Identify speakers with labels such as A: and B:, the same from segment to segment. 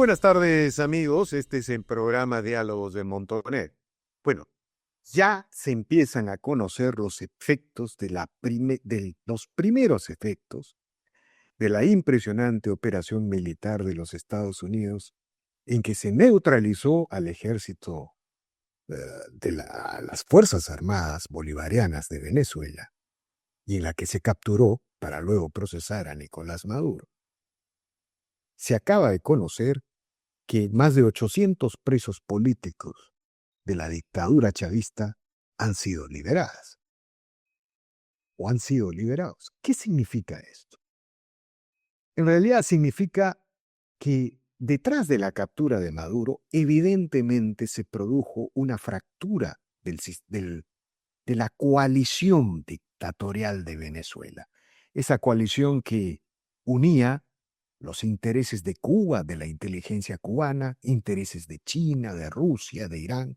A: buenas tardes, amigos. Este es el programa Diálogos de Montonet. Bueno, ya se empiezan a conocer los efectos los primeros efectos de la impresionante operación militar de los Estados Unidos en que se neutralizó al ejército de las Fuerzas Armadas Bolivarianas de Venezuela y en la que se capturó para luego procesar a Nicolás Maduro. Se acaba de conocer que más de 800 presos políticos de la dictadura chavista han sido liberadas o han sido liberados. ¿Qué significa esto? En realidad significa que detrás de la captura de Maduro, evidentemente se produjo una fractura de la coalición dictatorial de Venezuela. Esa coalición que unía los intereses de Cuba, de la inteligencia cubana, intereses de China, de Rusia, de Irán.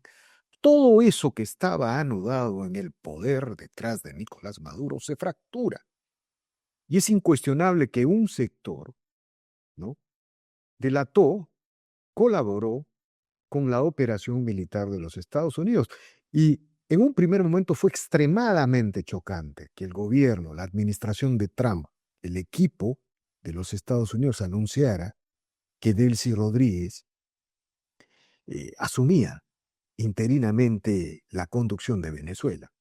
A: Todo eso que estaba anudado en el poder detrás de Nicolás Maduro se fractura. Y es incuestionable que un sector, ¿no?, delató, colaboró con la operación militar de los Estados Unidos. Y en un primer momento fue extremadamente chocante que el gobierno, la administración de Trump, el equipo de los Estados Unidos anunciara que Delcy Rodríguez asumía interinamente la conducción de Venezuela.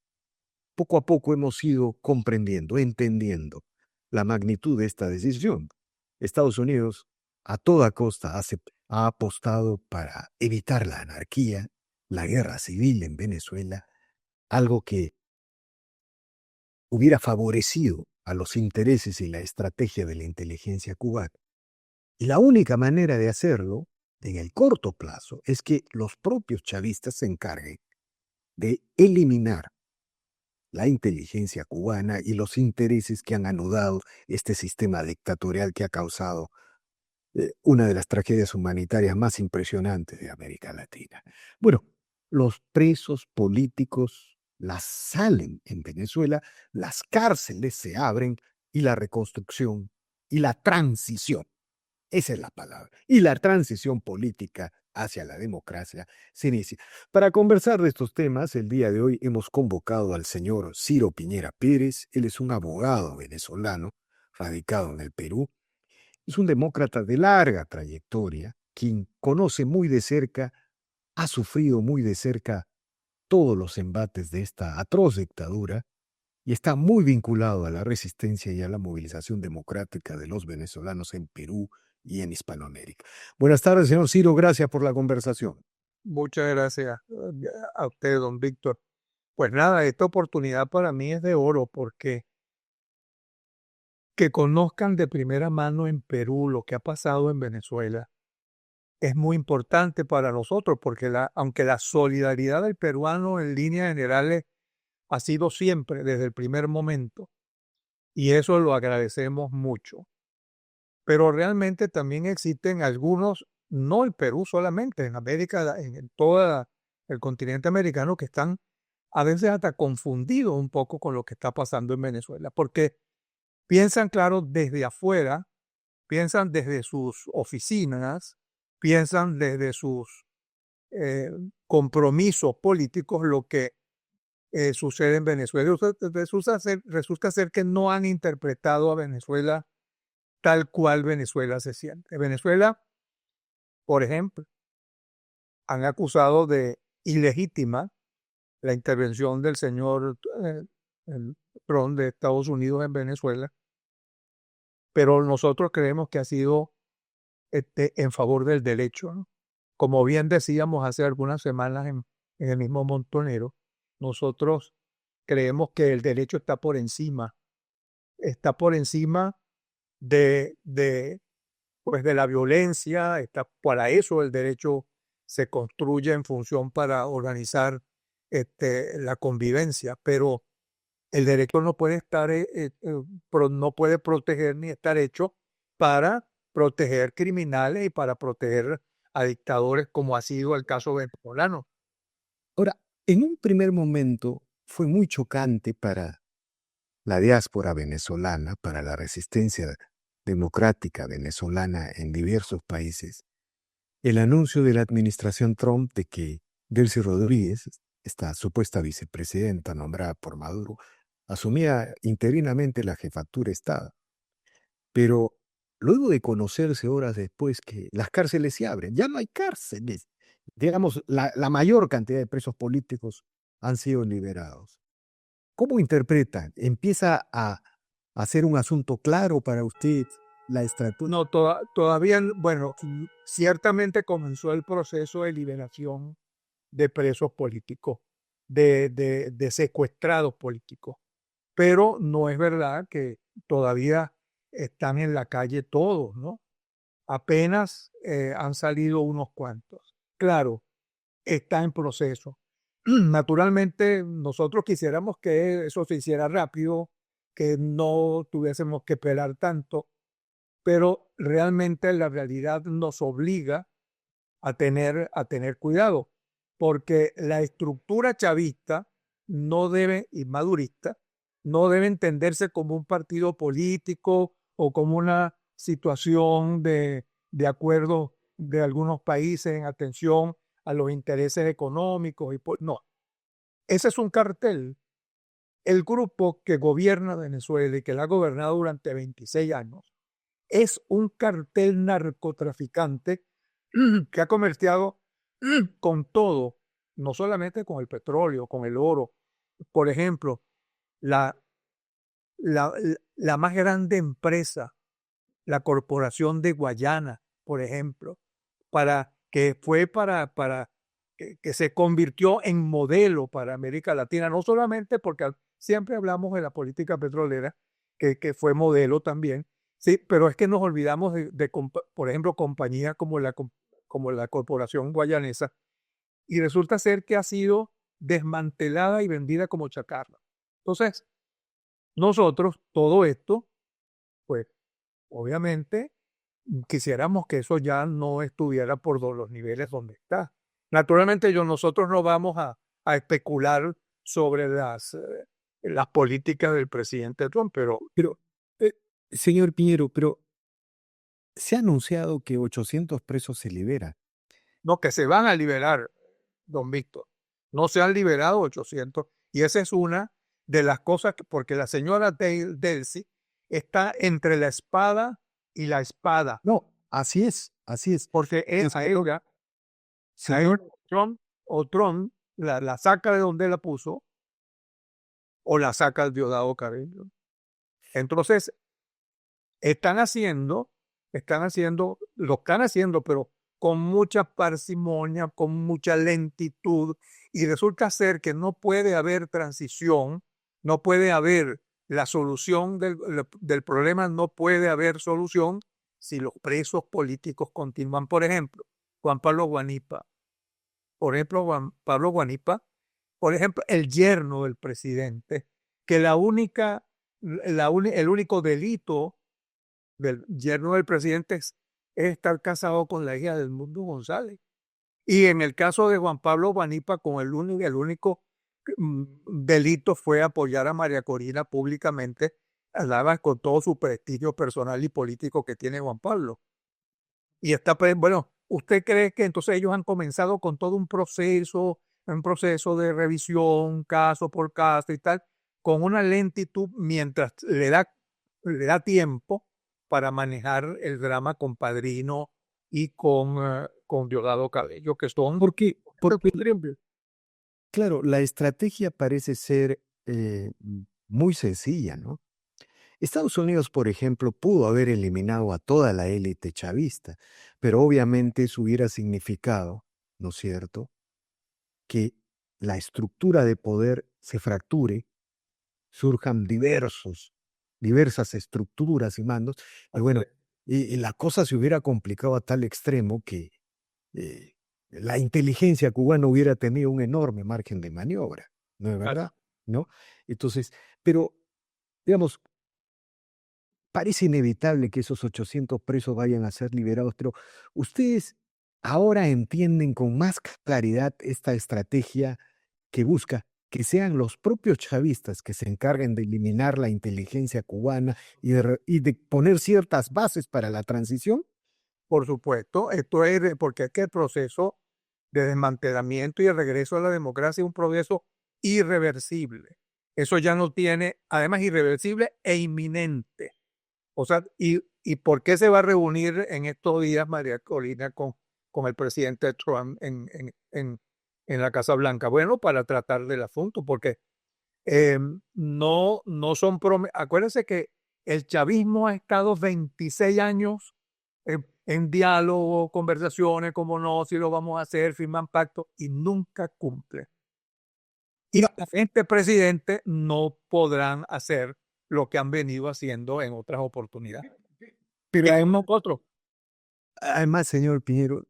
A: Poco a poco hemos ido comprendiendo, entendiendo la magnitud de esta decisión. Estados Unidos a toda costa ha apostado para evitar la anarquía, la guerra civil en Venezuela, algo que hubiera favorecido a los intereses y la estrategia de la inteligencia cubana. Y la única manera de hacerlo, en el corto plazo, es que los propios chavistas se encarguen de eliminar la inteligencia cubana y los intereses que han anudado este sistema dictatorial que ha causado una de las tragedias humanitarias más impresionantes de América Latina. Bueno, los presos políticos las salen en Venezuela, las cárceles se abren y la reconstrucción y la transición, esa es la palabra, y la transición política hacia la democracia se inicia. Para conversar de estos temas, el día de hoy hemos convocado al señor Ciro Piñera Pérez. Él es un abogado venezolano radicado en el Perú. Es un demócrata de larga trayectoria, quien conoce muy de cerca, ha sufrido muy de cerca todos los embates de esta atroz dictadura y está muy vinculado a la resistencia y a la movilización democrática de los venezolanos en Perú y en Hispanoamérica. Buenas tardes, señor Ciro, gracias por la conversación.
B: Muchas gracias a usted, don Víctor. Pues nada, esta oportunidad para mí es de oro porque que conozcan de primera mano en Perú lo que ha pasado en Venezuela es muy importante para nosotros porque aunque la solidaridad del peruano en líneas generales ha sido siempre desde el primer momento y eso lo agradecemos mucho. Pero realmente también existen algunos, no en Perú solamente, en América, en todo el continente americano, que están a veces hasta confundidos un poco con lo que está pasando en Venezuela, porque piensan, claro, desde afuera, piensan desde sus oficinas, piensan desde sus eh, compromisos políticos lo que sucede en Venezuela. Resulta ser que no han interpretado a Venezuela tal cual Venezuela se siente. Venezuela, por ejemplo, han acusado de ilegítima la intervención del señor el Trump de Estados Unidos en Venezuela, pero nosotros creemos que ha sido en favor del derecho, ¿no? Como bien decíamos hace algunas semanas en el mismo Montonero, nosotros creemos que el derecho está por encima de pues de la violencia. Para eso el derecho se construye en función para organizar la convivencia, pero el derecho no puede estar, no puede proteger ni estar hecho para proteger criminales y para proteger a dictadores, como ha sido el caso venezolano.
A: Ahora, en un primer momento fue muy chocante para la diáspora venezolana, para la resistencia democrática venezolana en diversos países, el anuncio de la administración Trump de que Delcy Rodríguez, esta supuesta vicepresidenta nombrada por Maduro, asumía interinamente la jefatura de Estado. Pero luego de conocerse horas después que las cárceles se abren, ya no hay cárceles. Digamos, la mayor cantidad de presos políticos han sido liberados. ¿Cómo interpretan? ¿Empieza a ser un asunto claro para usted la estrategia?
B: No, todavía, bueno, ciertamente comenzó el proceso de liberación de presos políticos, de secuestrados políticos, pero no es verdad que todavía están en la calle todos, ¿no? Apenas han salido unos cuantos. Claro, está en proceso. Naturalmente, nosotros quisiéramos que eso se hiciera rápido, que no tuviésemos que esperar tanto, pero realmente la realidad nos obliga a tener cuidado, porque la estructura chavista no debe, y madurista, no debe entenderse como un partido político o como una situación de acuerdo de algunos países en atención a los intereses económicos. No, ese es un cartel. El grupo que gobierna Venezuela y que la ha gobernado durante 26 años es un cartel narcotraficante que ha comerciado con todo, no solamente con el petróleo, con el oro. Por ejemplo, la, la, la más grande empresa, la Corporación de Guayana, por ejemplo, que fue para que se convirtió en modelo para América Latina, no solamente porque siempre hablamos de la política petrolera, que fue modelo también, sí, pero es que nos olvidamos por ejemplo, compañías como la Corporación Guayanesa, y resulta ser que ha sido desmantelada y vendida como chatarra. Entonces, nosotros, todo esto, pues, obviamente, quisiéramos que eso ya no estuviera por los niveles donde está. Naturalmente, nosotros no vamos a especular sobre las políticas del presidente Trump,
A: Pero, eh, señor Piñero, pero se ha anunciado que 800 presos se liberan.
B: no, que se van a liberar, don Víctor. No se han liberado 800. Y esa es una de las cosas, porque la señora Delcy está entre la espada y la espada.
A: No, así es, así es.
B: Porque a ella,
A: Señor,
B: Trump la saca de donde la puso o la saca el Diosdado Cabello. Entonces, lo están haciendo, pero con mucha parsimonia, con mucha lentitud, y resulta ser que no puede haber transición, no puede haber la solución del problema, no puede haber solución si los presos políticos continúan. Por ejemplo, Juan Pablo Guanipa. Por ejemplo, Juan Pablo Guanipa, por ejemplo, el yerno del presidente, que el único delito del yerno del presidente es estar casado con la hija del Mundo González. Y en el caso de Juan Pablo Guanipa, el único delito fue apoyar a María Corina públicamente, hablaba con todo su prestigio personal y político que tiene Juan Pablo. Y bueno, ¿usted cree que entonces ellos han comenzado con todo un proceso de revisión, caso por caso y tal, con una lentitud mientras le da tiempo para manejar el drama con Padrino y con Diosdado Cabello, que son
A: porque, claro, la estrategia parece ser muy sencilla, ¿no? Estados Unidos, por ejemplo, pudo haber eliminado a toda la élite chavista, pero obviamente eso hubiera significado, ¿no es cierto?, que la estructura de poder se fracture, surjan diversas estructuras y mandos, y bueno, y la cosa se hubiera complicado a tal extremo que la inteligencia cubana hubiera tenido un enorme margen de maniobra, ¿no es verdad? ¿No? Entonces, pero, digamos, parece inevitable que esos 800 presos vayan a ser liberados, pero ustedes ahora entienden con más claridad esta estrategia que busca que sean los propios chavistas que se encarguen de eliminar la inteligencia cubana y de poner ciertas bases para la transición.
B: Por supuesto, esto es porque es que el proceso de desmantelamiento y el regreso a la democracia es un proceso irreversible. Eso ya no tiene, además, irreversible e inminente. O sea, ¿y por qué se va a reunir en estos días María Corina con el presidente Trump en la Casa Blanca? Bueno, para tratar del asunto, porque no son acuérdense que el chavismo ha estado 26 años en diálogo, conversaciones, como no, si lo vamos a hacer, firman pactos y nunca cumple. Y los agentes presidentes no podrán hacer lo que han venido haciendo en otras oportunidades.
A: Pero
B: Nosotros.
A: además, señor Piñero,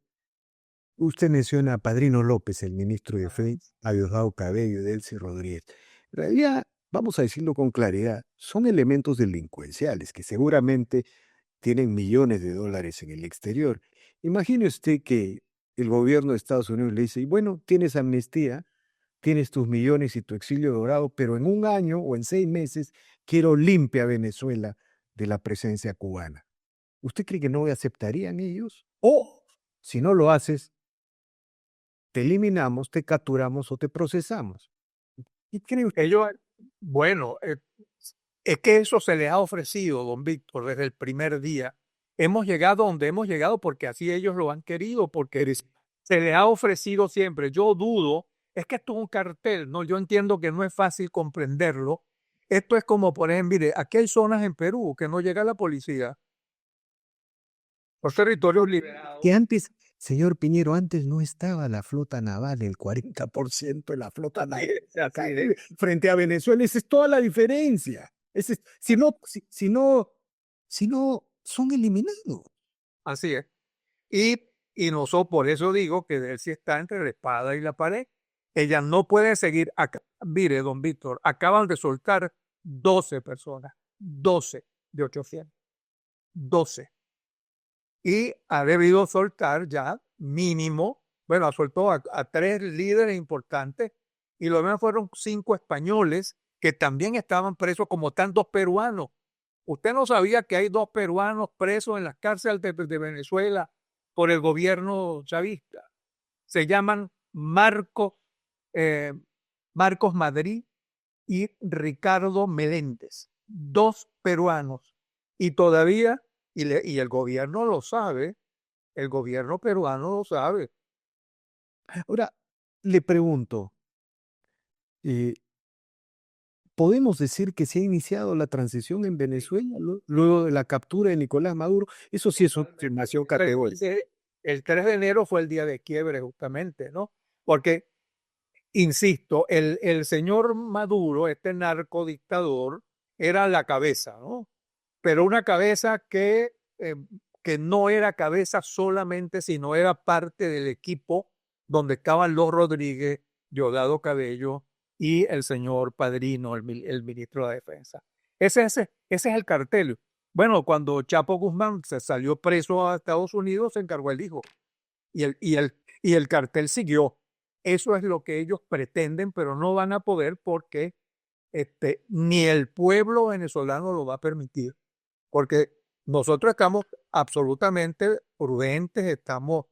A: usted menciona a Padrino López, el ministro de Defensa, a Diosdado Cabello y Delcy Rodríguez. En realidad, vamos a decirlo con claridad, son elementos delincuenciales que seguramente tienen millones de dólares en el exterior. Imagine usted que el gobierno de Estados Unidos le dice, y bueno, tienes amnistía, tienes tus millones y tu exilio dorado, pero en un año o en 6 meses quiero limpia a Venezuela de la presencia cubana. ¿Usted cree que no aceptarían ellos? O si no lo haces, te eliminamos, te capturamos o te procesamos. ¿Y cree usted?
B: Ellos, bueno, es que eso se les ha ofrecido, don Víctor, desde el primer día. Hemos llegado donde hemos llegado porque así ellos lo han querido, porque se les ha ofrecido siempre. Yo dudo, es que esto es un cartel, ¿no? Yo entiendo que no es fácil comprenderlo. Esto es como, por ejemplo, mire, aquí hay zonas en Perú que no llega la policía. Los territorios liberados.
A: Que antes, señor Piñero, antes no estaba la flota naval, el 40% de la flota naval frente a Venezuela. Esa es toda la diferencia. Si no, si no, son eliminados.
B: Así es. Y nosotros, por eso digo que Delcy está entre la espada y la pared. Ella no puede seguir. Mire, don Víctor, acaban de soltar 12 personas, 12 de 800, 12. Y ha debido soltar ya mínimo, bueno, soltó a 3 líderes importantes y lo demás fueron 5 españoles que también estaban presos, como están 2 peruanos. Usted no sabía que hay 2 peruanos presos en las cárceles de Venezuela por el gobierno chavista. Se llaman Marcos Madrid y Ricardo Meléndez, 2 peruanos. Y todavía, y el gobierno lo sabe, el gobierno peruano lo sabe.
A: Ahora, le pregunto, ¿podemos decir que se ha iniciado la transición en Venezuela luego de la captura de Nicolás Maduro? Eso sí es una afirmación categórica.
B: El 3 de enero fue el día de quiebre justamente, ¿no? Porque, insisto, el señor Maduro, este narcodictador, era la cabeza, ¿no? Pero una cabeza que no era cabeza solamente, sino era parte del equipo donde estaban los Rodríguez, Diosdado Cabello y el señor Padrino, el ministro de Defensa. Ese es el cartel. Bueno, cuando Chapo Guzmán se salió preso a Estados Unidos, se encargó el hijo y el cartel siguió. Eso es lo que ellos pretenden, pero no van a poder porque ni el pueblo venezolano lo va a permitir, porque nosotros estamos absolutamente prudentes, estamos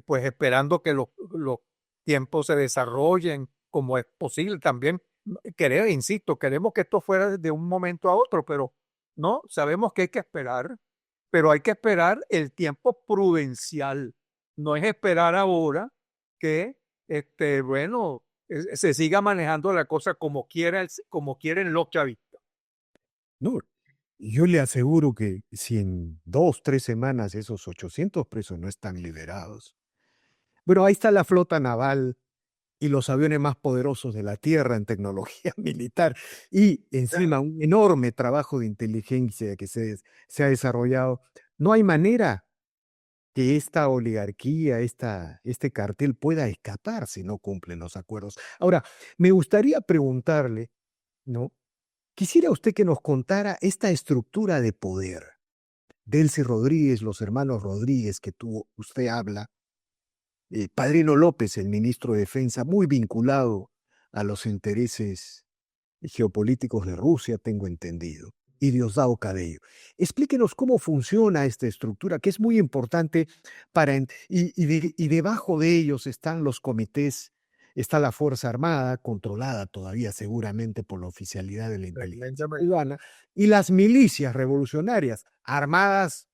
B: pues esperando que los tiempos se desarrollen como es posible. También insisto, queremos que esto fuera de un momento a otro, pero no, sabemos que hay que esperar, pero hay que esperar el tiempo prudencial. No es esperar ahora que, bueno, se siga manejando la cosa como como quieren los chavistas.
A: No, yo le aseguro que si en 2, 3 semanas esos 800 presos no están liberados. Bueno, ahí está la flota naval y los aviones más poderosos de la Tierra en tecnología militar y encima un enorme trabajo de inteligencia que se ha desarrollado. No hay manera que esta oligarquía, este cartel pueda escapar si no cumplen los acuerdos. Ahora, me gustaría preguntarle, ¿no? Quisiera usted que nos contara esta estructura de poder. Delcy Rodríguez, los hermanos Rodríguez que usted habla, Padrino López, el ministro de Defensa, muy vinculado a los intereses geopolíticos de Rusia, tengo entendido. y Diosdado Cabello. Explíquenos cómo funciona esta estructura, que es muy importante y debajo de ellos están los comités, está la Fuerza Armada, controlada todavía seguramente por la oficialidad de la inteligencia
B: Tremendamente.
A: peruana, y las milicias revolucionarias, armadas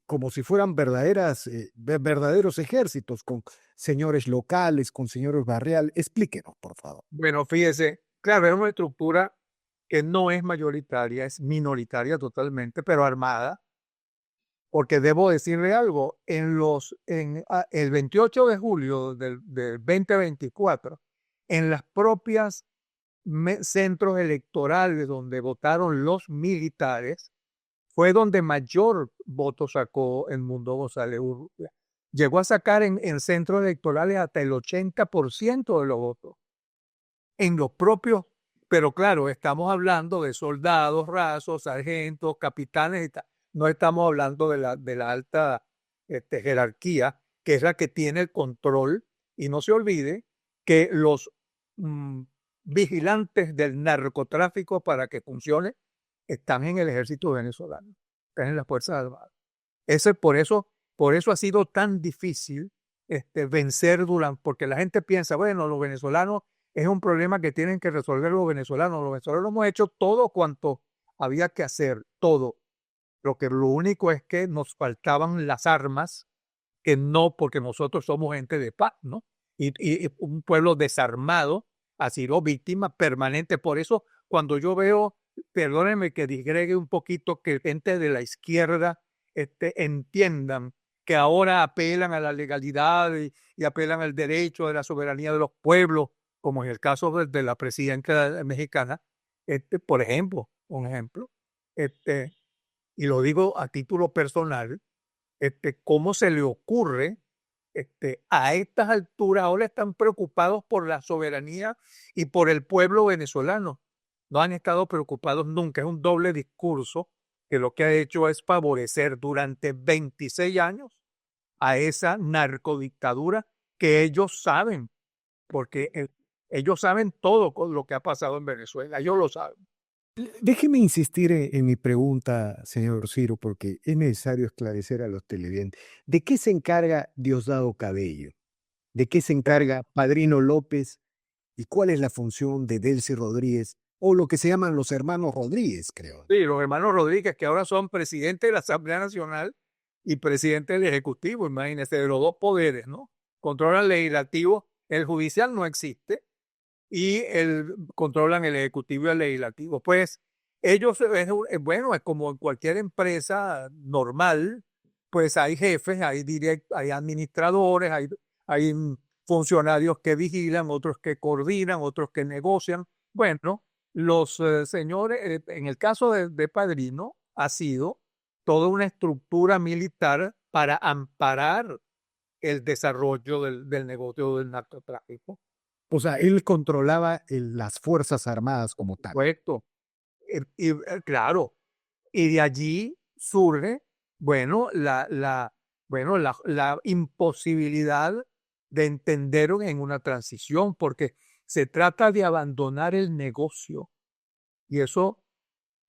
A: como si fueran verdaderos ejércitos, con señores locales, con señores barriales. Explíquenos, por favor.
B: Bueno, fíjese, claro, es una estructura que no es mayoritaria, es minoritaria totalmente, pero armada, porque debo decirle algo, el 28 de julio del 2024, en las propias centros electorales donde votaron los militares, fue donde mayor voto sacó el Mundo González Urrutia. Llegó a sacar en centros electorales hasta el 80% de los votos. En los propios, pero claro, estamos hablando de soldados, rasos, sargentos, capitanes y tal. No estamos hablando de la alta jerarquía, que es la que tiene el control. Y no se olvide que los vigilantes del narcotráfico para que funcione están en el ejército venezolano, están en las Fuerzas Armadas. Por eso ha sido tan difícil vencer durante, porque la gente piensa, bueno, los venezolanos es un problema que tienen que resolver los venezolanos. Los venezolanos hemos hecho todo cuanto había que hacer, todo. Lo único es que nos faltaban las armas, que no, porque nosotros somos gente de paz, ¿no? Y un pueblo desarmado ha sido víctima permanente. Por eso, cuando yo veo, perdónenme que digregue un poquito, que gente de la izquierda entiendan que ahora apelan a la legalidad y apelan al derecho de la soberanía de los pueblos, como en el caso de la presidenta mexicana, por ejemplo, un ejemplo, y lo digo a título personal, cómo se le ocurre a estas alturas, ahora están preocupados por la soberanía y por el pueblo venezolano. No han estado preocupados nunca, es un doble discurso que lo que ha hecho es favorecer durante 26 años a esa narcodictadura que ellos saben, porque ellos saben todo lo que ha pasado en Venezuela, ellos lo saben.
A: Déjeme insistir en mi pregunta, señor Ciro, porque es necesario esclarecer a los televidentes. ¿De qué se encarga Diosdado Cabello? ¿De qué se encarga Padrino López? ¿Y cuál es la función de Delcy Rodríguez? O lo que se llaman los hermanos Rodríguez, creo.
B: Sí, los hermanos Rodríguez, que ahora son presidente de la Asamblea Nacional y presidente del Ejecutivo, imagínense, de los dos poderes, ¿no? Controlan el legislativo, el judicial no existe, y controlan el ejecutivo y el legislativo. Pues ellos, bueno, es como en cualquier empresa normal, pues hay jefes, hay administradores, hay funcionarios que vigilan, otros que coordinan, otros que negocian. Bueno, los señores, en el caso de Padrino, ha sido toda una estructura militar para amparar el desarrollo del negocio del narcotráfico.
A: O sea, él controlaba las Fuerzas Armadas como tal.
B: Supuesto. Claro, y de allí surge, bueno, la imposibilidad de entender en una transición, porque se trata de abandonar el negocio. Y eso,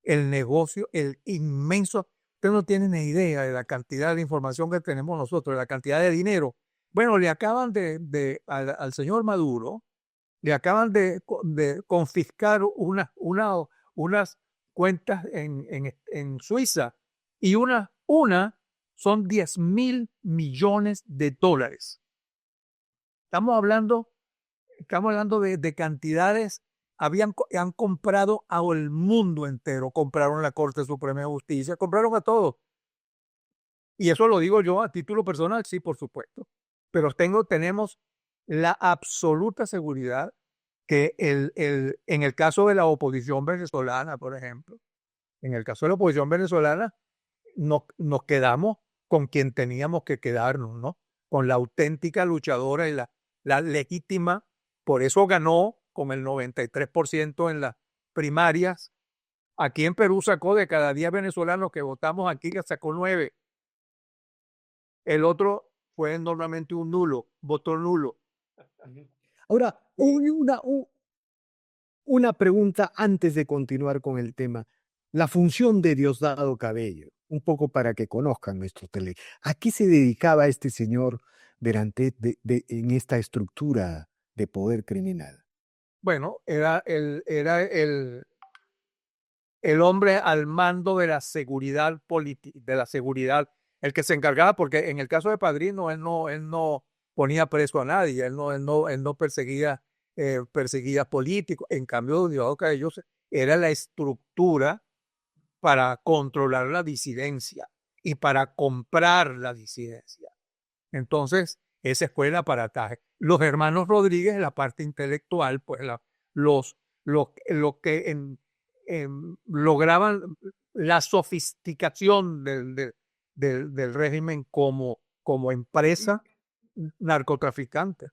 B: el negocio, el inmenso, usted no tiene ni idea de la cantidad de información que tenemos nosotros, de la cantidad de dinero. Bueno, le acaban al señor Maduro, le acaban de confiscar unas cuentas en Suiza y una son 10.000 millones de dólares. Estamos hablando de cantidades. Han comprado al mundo entero, compraron la Corte Suprema de Justicia, compraron a todos. Y eso lo digo yo a título personal, sí, por supuesto. Pero tenemos la absoluta seguridad que en el caso de la oposición venezolana, por ejemplo, en el caso de la oposición venezolana, nos quedamos con quien teníamos que quedarnos, ¿no? Con la auténtica luchadora y la legítima. Por eso ganó con el 93% en las primarias. Aquí en Perú sacó de cada 10 venezolanos que votamos aquí, sacó 9. El otro fue normalmente un nulo, votó nulo.
A: Ahora, una pregunta antes de continuar con el tema. la función de Diosdado Cabello, un poco para que conozcan nuestros tele. ¿A qué se dedicaba este señor durante en esta estructura de poder criminal?
B: Bueno, el hombre al mando de la seguridad política, de la seguridad, el que se encargaba, porque en el caso de Padrino, él no ponía preso a nadie, él no perseguía políticos. En cambio, Diosdado Cabello era la estructura para controlar la disidencia y para comprar la disidencia. Entonces, ese fue el aparataje. Los hermanos Rodríguez, la parte intelectual, pues los que lograban la sofisticación del régimen como empresa narcotraficante.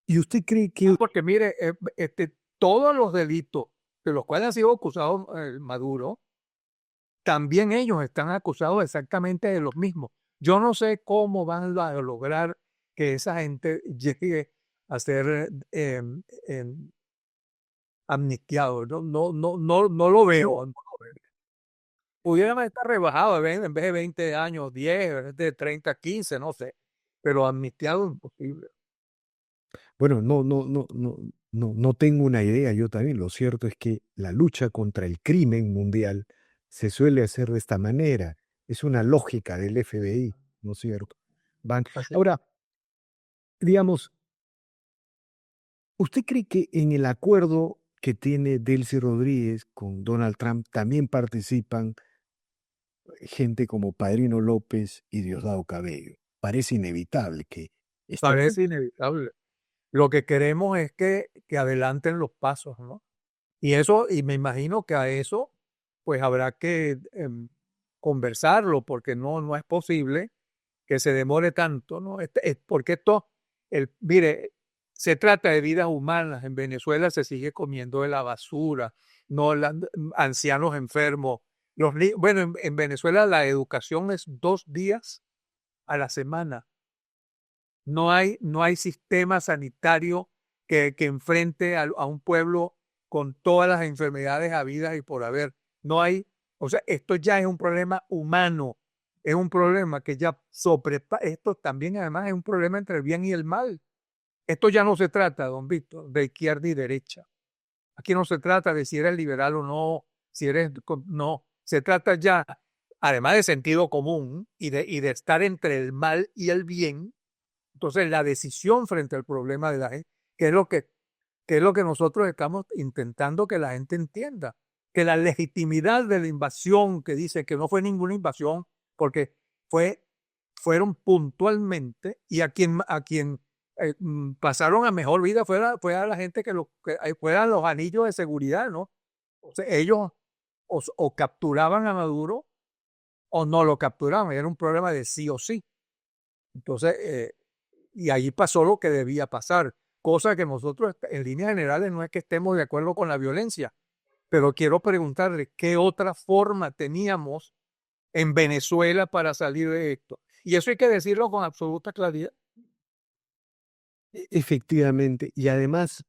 A: ¿Y usted cree que
B: Porque mire, todos los delitos de los cuales ha sido acusado Maduro, también ellos están acusados exactamente de los mismos. Yo no sé cómo van a lograr que esa gente llegue a ser amnistiados. No lo veo. No lo veo. Pudieran estar rebajados en vez de 20 años, 10, en vez de 30, 15, no sé. Pero amnistiado es imposible.
A: bueno, no tengo una idea, yo también. Lo cierto es que la lucha contra el crimen mundial se suele hacer de esta manera. Es una lógica del FBI, ¿no es cierto?
B: Así.
A: Ahora, digamos, ¿usted cree que en el acuerdo que tiene Delcy Rodríguez con Donald Trump también participan gente como Padrino López y Diosdado Cabello? Parece inevitable que esta...
B: Parece inevitable. Lo que queremos es que adelanten los pasos, ¿no? Y me imagino que a eso, pues habrá que conversarlo, porque no es posible que se demore tanto, ¿no? Porque mire, se trata de vidas humanas. En Venezuela se sigue comiendo de la basura, no ancianos enfermos. Bueno, en Venezuela la educación es 2 días a la semana. No hay sistema sanitario que enfrente a un pueblo con todas las enfermedades habidas y por haber. No hay, o sea, esto ya es un problema humano, es un problema que ya esto también además es un problema entre el bien y el mal. Esto ya no se trata, don Víctor, de izquierda y derecha. Aquí no se trata de si eres liberal o no, si eres, no, se trata ya, además de sentido común y de estar entre el mal y el bien. Entonces, la decisión frente al problema de la gente, que es lo que nosotros estamos intentando que la gente entienda, que la legitimidad de la invasión, que dice que no fue ninguna invasión, porque fueron puntualmente, y a quien pasaron a mejor vida fue a la gente que fueran los anillos de seguridad, ¿no? O sea, ellos o capturaban a Maduro o no lo capturaban, era un problema de sí o sí. Entonces, y allí pasó lo que debía pasar, cosa que nosotros en líneas generales no es que estemos de acuerdo con la violencia, pero quiero preguntarle qué otra forma teníamos en Venezuela para salir de esto. Y eso hay que decirlo con absoluta claridad.
A: Efectivamente, y además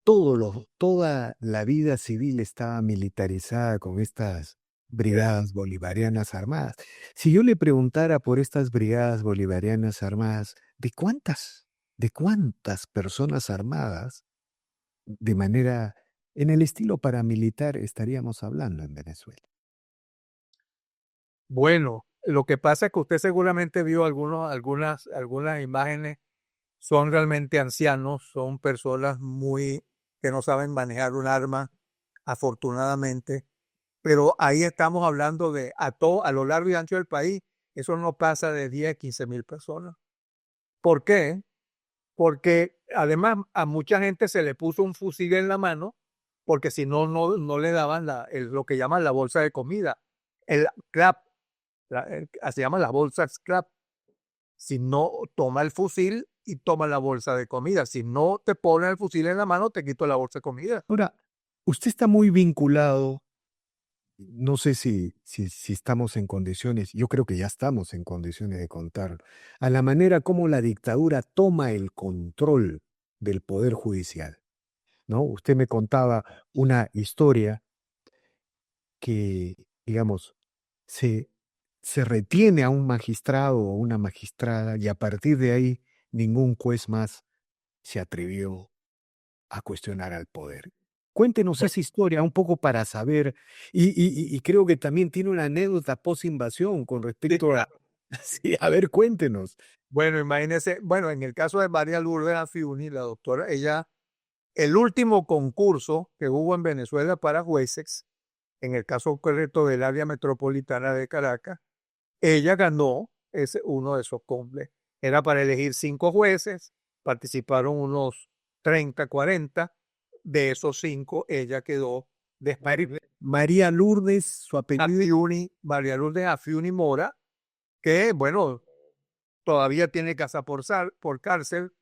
A: toda la vida civil estaba militarizada con estas brigadas bolivarianas armadas. Si yo le preguntara por estas brigadas bolivarianas armadas, ¿de cuántas personas armadas de manera, en el estilo paramilitar estaríamos hablando en Venezuela?
B: Bueno, lo que pasa es que usted seguramente vio algunas imágenes, son realmente ancianos, son personas que no saben manejar un arma, afortunadamente. Pero ahí estamos hablando de a lo largo y ancho del país, eso no pasa de 10, 15 mil personas. ¿Por qué? Porque además a mucha gente se le puso un fusil en la mano, porque si no, no le daban lo que llaman la bolsa de comida, el CLAP, se llama la bolsa CLAP. Si no, toma el fusil y toma la bolsa de comida. Si no te ponen el fusil en la mano, te quito la bolsa de comida.
A: Ahora, usted está muy vinculado. No sé si estamos en condiciones, yo creo que ya estamos en condiciones de contar, a la manera como la dictadura toma el control del poder judicial, ¿no? Usted me contaba una historia que, digamos, se, se retiene a un magistrado o una magistrada y a partir de ahí ningún juez más se atrevió a cuestionar al poder. Cuéntenos
B: Bueno,
A: esa historia un poco para saber, y creo que también tiene una anécdota post-invasión con
B: sí,
A: respecto a...
B: claro.
A: Sí, a ver, cuéntenos.
B: Bueno, imagínese, bueno, en el caso de María Lourdes Afiuni, la doctora, ella, el último concurso que hubo en Venezuela para jueces, en el caso concreto del área metropolitana de Caracas, ella ganó uno de esos cumbres. Era para elegir 5 jueces, participaron unos 30, 40. De esos 5, ella quedó después de
A: María Lourdes, su apellido.
B: María Lourdes Afiuni Mora, que, bueno, todavía tiene casa por cárcel.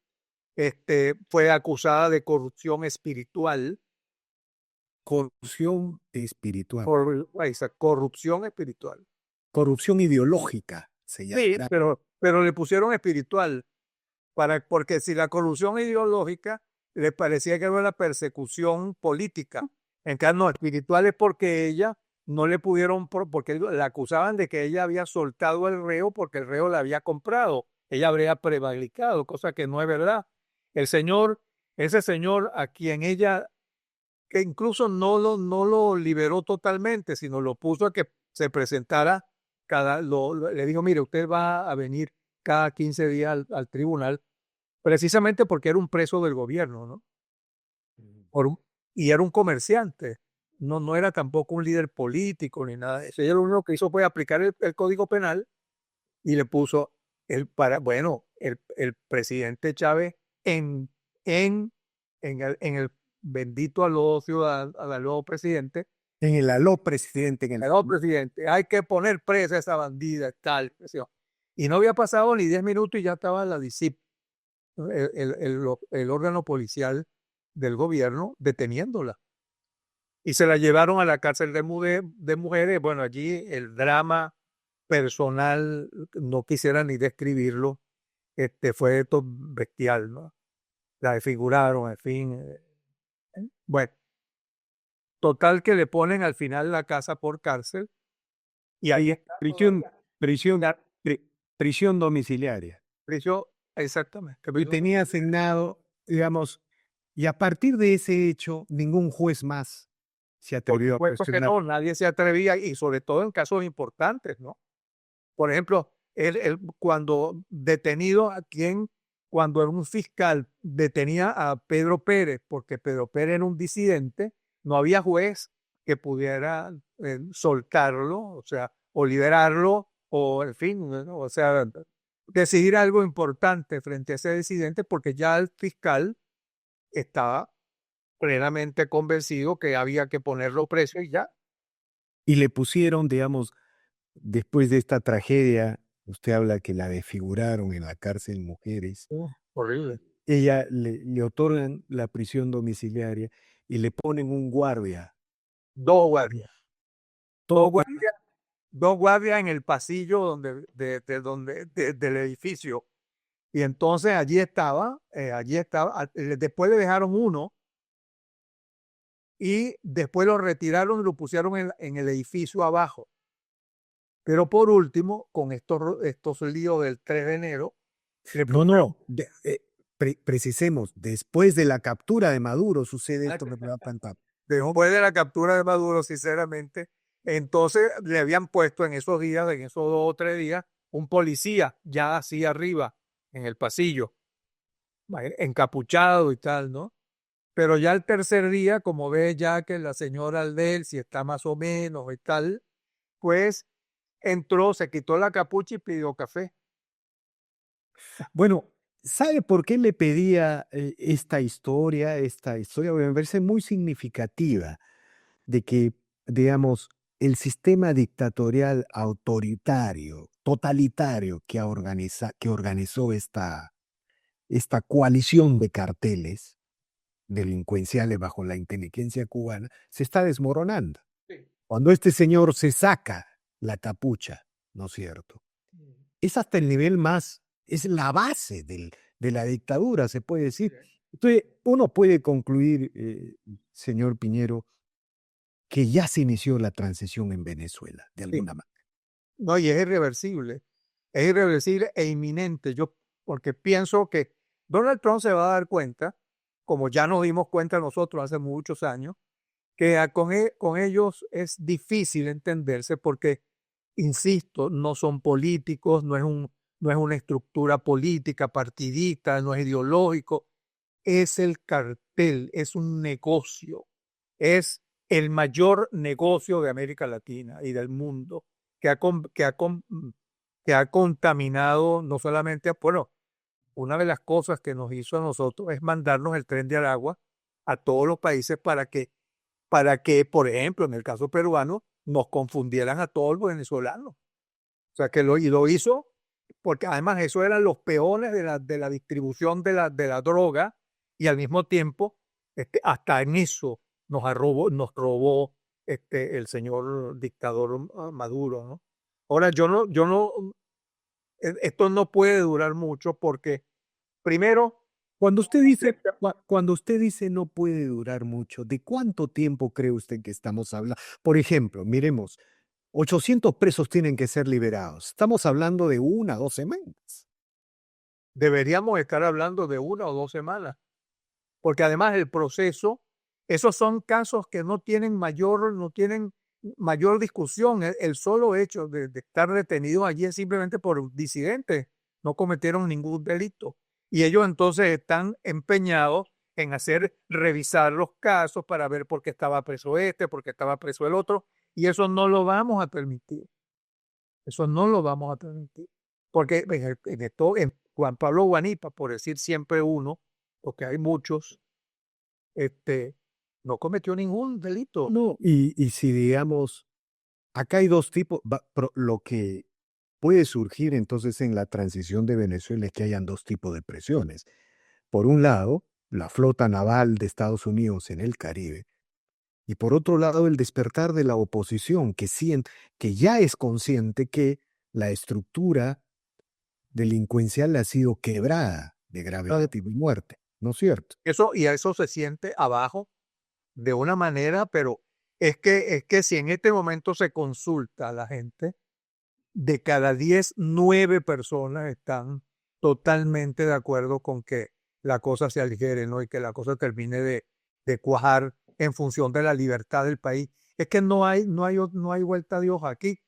B: Fue acusada de corrupción espiritual.
A: Corrupción espiritual,
B: Corrupción espiritual.
A: corrupción ideológica se
B: Sí,
A: llama.
B: pero le pusieron espiritual, porque si la corrupción ideológica le parecía que era una persecución política, en cambio no, espiritual es porque ella no le pudieron, porque la acusaban de que ella había soltado el reo porque el reo la había comprado, ella habría prevaricado, cosa que no es verdad. El señor, ese señor a quien ella, que incluso no lo liberó totalmente, sino lo puso a que se presentara le dijo, mire, usted va a venir cada 15 días al tribunal, precisamente porque era un preso del gobierno, ¿no? Por un- y era un comerciante, no era tampoco un líder político ni nada de eso. Ella lo único que hizo fue aplicar el Código Penal y le puso el presidente Chávez en, en, en el bendito aló ciudadano, aló presidente,
A: En el aló presidente, en el...
B: aló presidente, hay que poner presa a esa bandida, tal, qué sé yo. Y no había pasado ni 10 minutos y ya estaba la DICIP, ¿no? El órgano policial del gobierno deteniéndola. Y se la llevaron a la cárcel de mujeres. Bueno, allí el drama personal, no quisiera ni describirlo, fue todo bestial, ¿no? La desfiguraron, en fin. Bueno, total que le ponen al final la casa por cárcel y ahí está
A: Prisión,
B: todavía.
A: prisión,
B: La
A: prisión domiciliaria.
B: prisión, exactamente.
A: Y tenía asignado, digamos, y a partir de ese hecho, ningún juez más se
B: Por
A: atrevió a
B: supuesto que
A: cuestionar.
B: no, nadie se atrevía y sobre todo en casos importantes, ¿no? Por ejemplo, cuando detenido a quien, cuando era un fiscal detenía a Pedro Pérez, porque Pedro Pérez era un disidente, no había juez que pudiera soltarlo, o sea, o liberarlo, o en fin, ¿no? O sea, decidir algo importante frente a ese disidente, porque ya el fiscal estaba plenamente convencido que había que ponerlo preso y ya.
A: Y le pusieron, digamos, después de esta tragedia, usted habla que la desfiguraron en la cárcel mujeres,
B: Horrible.
A: ella le otorgan la prisión domiciliaria y le ponen un guardia.
B: Dos guardias. Dos
A: Todo,
B: guardias, dos guardias en el pasillo del edificio. Y entonces después le dejaron uno y después lo retiraron y lo pusieron en el edificio abajo. Pero por último, con estos líos del 3 de enero, le
A: no,
B: pusieron
A: no, precisemos, después de la captura de Maduro sucede esto que
B: después de la captura de Maduro, sinceramente, entonces le habían puesto en esos días, en esos 2 o 3 días, un policía ya así arriba, en el pasillo, encapuchado y tal, ¿no? Pero ya el tercer día, como ve ya que la señora Aldel, si está más o menos y tal, pues entró, se quitó la capucha y pidió café.
A: Bueno, ¿sabe por qué le pedía esta historia? Esta historia me parece muy significativa de que, digamos, el sistema dictatorial autoritario, totalitario que organizó esta coalición de carteles delincuenciales bajo la inteligencia cubana, se está desmoronando.
B: Sí.
A: Cuando este señor se saca la capucha, ¿no es cierto? Es hasta el nivel más, es la base de la dictadura, se puede decir. Entonces, uno puede concluir, señor Piñero, que ya se inició la transición en Venezuela, de
B: Sí.
A: alguna manera.
B: No, y es irreversible e inminente. Yo, porque pienso que Donald Trump se va a dar cuenta, como ya nos dimos cuenta nosotros hace muchos años, que con ellos es difícil entenderse porque, insisto, no son políticos, no es una estructura política, partidista, no es ideológico, es el cartel, es un negocio, es el mayor negocio de América Latina y del mundo que que ha contaminado no solamente, bueno, una de las cosas que nos hizo a nosotros es mandarnos el tren de Aragua a todos los países para que, por ejemplo, en el caso peruano, nos confundieran a todos los venezolanos. O sea, y lo hizo porque además eso eran los peones de la distribución de la droga y al mismo tiempo, hasta en eso nos robó el señor dictador Maduro, ¿no? Ahora, esto no puede durar mucho porque, primero,
A: Cuando usted dice no puede durar mucho, ¿de cuánto tiempo cree usted que estamos hablando? Por ejemplo, miremos, 800 presos tienen que ser liberados. Estamos hablando de 1 o 2 semanas.
B: deberíamos estar hablando de 1 o 2 semanas, porque además el proceso, esos son casos que no tienen mayor discusión. El solo hecho de estar detenidos allí es simplemente por disidentes, no cometieron ningún delito. Y ellos entonces están empeñados en revisar los casos para ver por qué estaba preso por qué estaba preso el otro, y eso no lo vamos a permitir. Eso no lo vamos a permitir. Porque en Juan Pablo Guanipa, por decir siempre uno, porque hay muchos, no cometió ningún delito.
A: No, y si digamos, acá hay dos tipos, lo que puede surgir entonces en la transición de Venezuela es que hayan dos tipos de presiones. Por un lado, la flota naval de Estados Unidos en el Caribe, y por otro lado, el despertar de la oposición, que ya es consciente que la estructura delincuencial ha sido quebrada de gravedad y muerte, ¿no es cierto?
B: Y eso se siente abajo de una manera, pero es que si en este momento se consulta a la gente, de cada 10, 9 personas están totalmente de acuerdo con que la cosa se aligere, ¿no? Y que la cosa termine de cuajar en función de la libertad del país. Es que no hay vuelta de hoja aquí.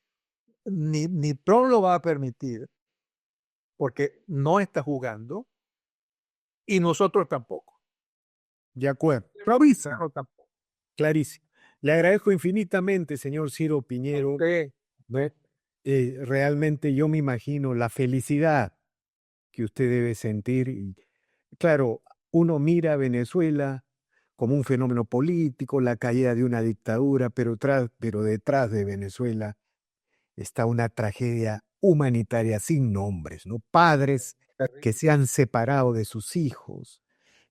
B: Ni Trump lo va a permitir, porque no está jugando, y nosotros tampoco.
A: De acuerdo.
B: Nosotros tampoco.
A: Clarísimo. Le agradezco infinitamente, señor Ciro Piñero.
B: Ok.
A: Realmente yo me imagino la felicidad que usted debe sentir. Y, claro, uno mira a Venezuela como un fenómeno político, la caída de una dictadura, pero detrás de Venezuela está una tragedia humanitaria sin nombres, ¿no? Padres que se han separado de sus hijos,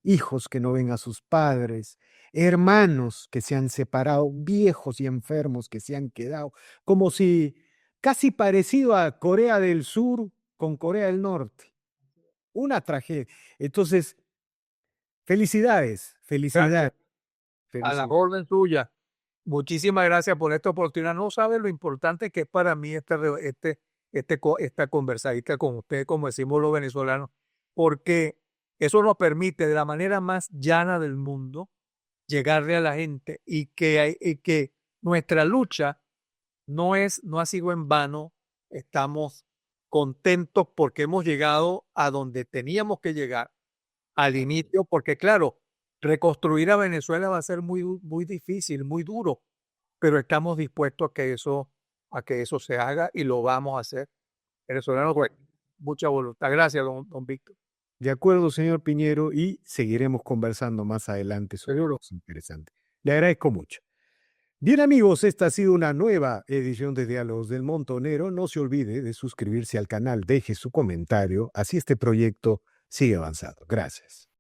A: hijos que no ven a sus padres, hermanos que se han separado, viejos y enfermos que se han quedado, como si casi parecido a Corea del Sur con Corea del Norte. Una tragedia. Entonces, felicidades,
B: Gracias.
A: felicidades.
B: A la orden suya. Muchísimas gracias por esta oportunidad. No sabe lo importante que es para mí esta conversadita con usted, como decimos los venezolanos, porque eso nos permite de la manera más llana del mundo llegarle a la gente y que nuestra lucha no ha sido en vano. Estamos contentos porque hemos llegado a donde teníamos que llegar al inicio, porque claro, reconstruir a Venezuela va a ser muy difícil, muy duro, pero estamos dispuestos a que eso se haga y lo vamos a hacer. Venezolanos, pues, mucha voluntad. Gracias, don Víctor.
A: De acuerdo, señor Piñero, y seguiremos conversando más adelante sobre cosas interesantes. Le agradezco mucho. Bien, amigos, esta ha sido una nueva edición de Diálogos del Montonero. No se olvide de suscribirse al canal, deje su comentario, así este proyecto sigue avanzando. Gracias.